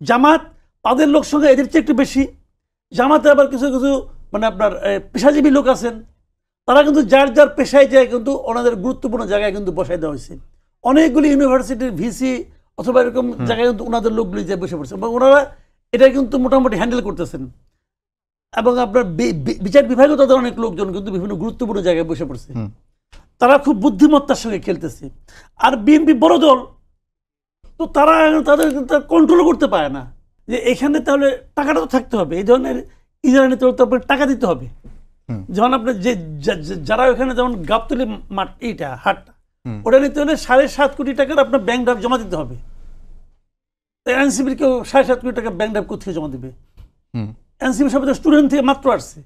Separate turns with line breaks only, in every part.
জামাত তাদের লোক সংখ্যা এদের চেয়ে একটু বেশি। জামাতে আবার কিছু কিছু মানে আপনার পেশাজীবী লোক আছেন, তারা কিন্তু যার যার পেশায় যায় কিন্তু ওনাদের গুরুত্বপূর্ণ জায়গায় কিন্তু বসাই দেওয়া হয়েছে। অনেকগুলি ইউনিভার্সিটির ভিসি অথবা এরকম জায়গায় কিন্তু ওনাদের লোকগুলি যে বসে পড়ছে এবং ওনারা এটা কিন্তু মোটামুটি হ্যান্ডেল করতেছেন। এবং আপনার বিচার বিভাগেও তাদের অনেক লোকজন কিন্তু বিভিন্ন গুরুত্বপূর্ণ জায়গায় বসে পড়ছে। তারা খুব বুদ্ধিমত্তার সঙ্গে খেলতেছে। আর বিএনপি বড় দল, তো তারা তাদের কন্ট্রোল করতে পারে না যে এখানে তাহলে টাকাটা তো থাকতে হবে, এই ধরনের ইজারা তো আপনার টাকা দিতে হবে। যেমন আপনার যে যারা ওখানে যেমন গাবতলী মাঠ এইটা হাটটা ওটা নিতে হলে 7.5 কোটি টাকার আপনার ব্যাংক ড্রাফট জমা দিতে হবে। এনসিপির কেউ 7.5 কোটি টাকা ব্যাংক ড্রাফট কোথেকে জমা দিবে? এনসিপি সব স্টুডেন্ট থেকে মাত্র আসছে,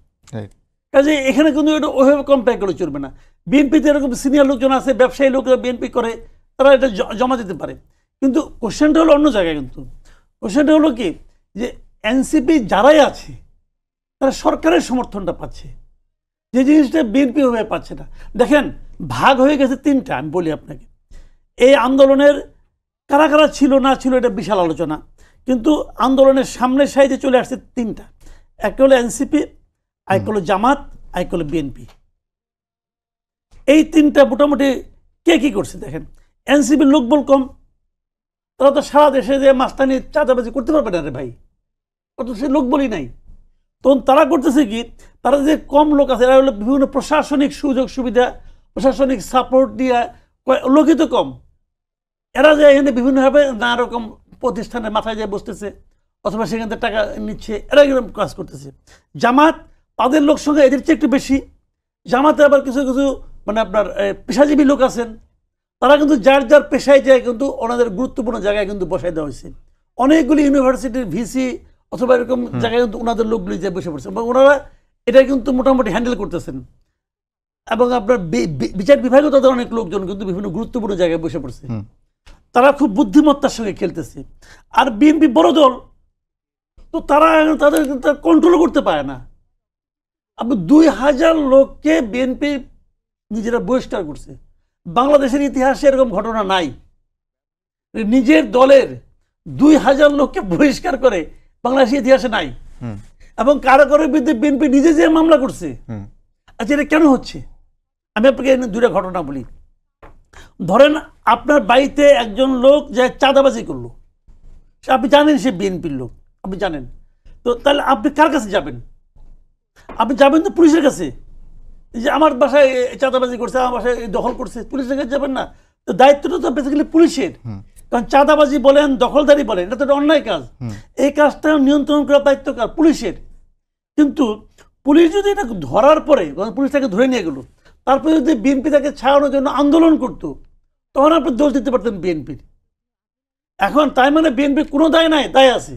কাজে এখানে কিন্তু এটা ওইভাবে কম্পেয়ার করে চলবে না। বিএনপিতে এরকম সিনিয়র লোকজন আছে, ব্যবসায়ী লোকরা বিএনপি করে, তারা এটা জমা দিতে পারে। কিন্তু কোশ্চেনটা হলো অন্য জায়গায়। কিন্তু কোশ্চেনটা হলো কি যে এনসিপি যারাই আছে তারা সরকারের সমর্থনটা পাচ্ছে, যে জিনিসটা বিএনপি ওভাবে পাচ্ছে না। দেখেন ভাগ হয়ে গেছে 3টা। আমি বলি আপনাকে, এই আন্দোলনের কারা কারা ছিল না ছিল এটা বিশাল আলোচনা, কিন্তু আন্দোলনের সামনের সাইডে চলে আসছে 3টা। একটা হলো এনসিপি, আরেকটা হলো জামাত, আরেকটা হলো বিএনপি। এই 3টা মোটামুটি কে কি করছে দেখেন। এনসিপির লোকবল কম, তারা তো সারা দেশে যে মাস্তানি চাঁদাবাজি করতে পারবে না রে ভাই, অত সে লোকবলই নাই। তখন তারা করতেছে কি, তারা যে কম লোক আছে এরা হলো বিভিন্ন প্রশাসনিক সুযোগ সুবিধা, প্রশাসনিক সাপোর্ট দিয়ে, লোকই তো কম, এরা যে এখানে বিভিন্নভাবে নানা রকম প্রতিষ্ঠানের মাথায় যায় বসতেছে অথবা সেখান থেকে টাকা নিচ্ছে, এরা এরকম কাজ করতেছে। জামাত তাদের লোক সংখ্যা এদের চেয়ে একটু বেশি। জামাতে আবার কিছু কিছু মানে আপনার পেশাজীবী লোক আছেন, তারা কিন্তু যার যার পেশায় যায় কিন্তু ওনাদের গুরুত্বপূর্ণ জায়গায় কিন্তু বসাই দেওয়া হয়েছে। অনেকগুলি ইউনিভার্সিটির ভিসি অথবা এরকম জায়গায় কিন্তু ওনাদের লোকগুলি যে বসে পড়ছে এবং ওনারা এটা কিন্তু মোটামুটি হ্যান্ডেল করতেছেন। এবং আপনার বিচার বিভাগেও তাদের অনেক লোকজন কিন্তু বিভিন্ন গুরুত্বপূর্ণ জায়গায় বসে পড়ছে। তারা খুব বুদ্ধিমত্তার সঙ্গে খেলতেছে। আর বিএনপি বড় দল, তো তারা তাদের কন্ট্রোল করতে পারে না। আপনি 2000 লোককে বিএনপি নিজেরা বহিষ্কার করছে। বাংলাদেশের ইতিহাসে এরকম ঘটনা নাই, নিজের দলের 2000 লোককে বহিষ্কার করে বাংলাদেশের ইতিহাসে নাই। এবং কারাগারের বিরুদ্ধে বিএনপি নিজে যে মামলা করছে। আচ্ছা এটা কেন হচ্ছে? আমি আপনাকে 2টা ঘটনা বলি। ধরেন আপনার বাড়িতে একজন লোক যে চাঁদাবাজি করলো, আপনি জানেন সে বিএনপির লোক, আপনি জানেন, তো তাহলে আপনি কার কাছে যাবেন? আপনি যাবেন তো পুলিশের কাছে, যে আমার বাসায় চাঁদাবাজি করছে, আমার বাসায় দখল করছে, পুলিশের কাছে যাবেন না? তো দায়িত্বটা তো বেসিক্যালি পুলিশের, কারণ চাঁদাবাজি বলেন দখলদারি বলেন এটা তো একটা অন্যায় কাজ, এই কাজটা নিয়ন্ত্রণ করার দায়িত্ব কার? পুলিশের। কিন্তু পুলিশ যদি এটা ধরার পরে, পুলিশ তাকে ধরে নিয়ে গেল, তারপরে যদি বিএনপি তাকে ছাড়ানোর জন্য আন্দোলন করতো, তখন আপনি দোষ দিতে পারতেন বিএনপির। এখন তাই মানে বিএনপি কোনো দায় নাই, দায় আছে।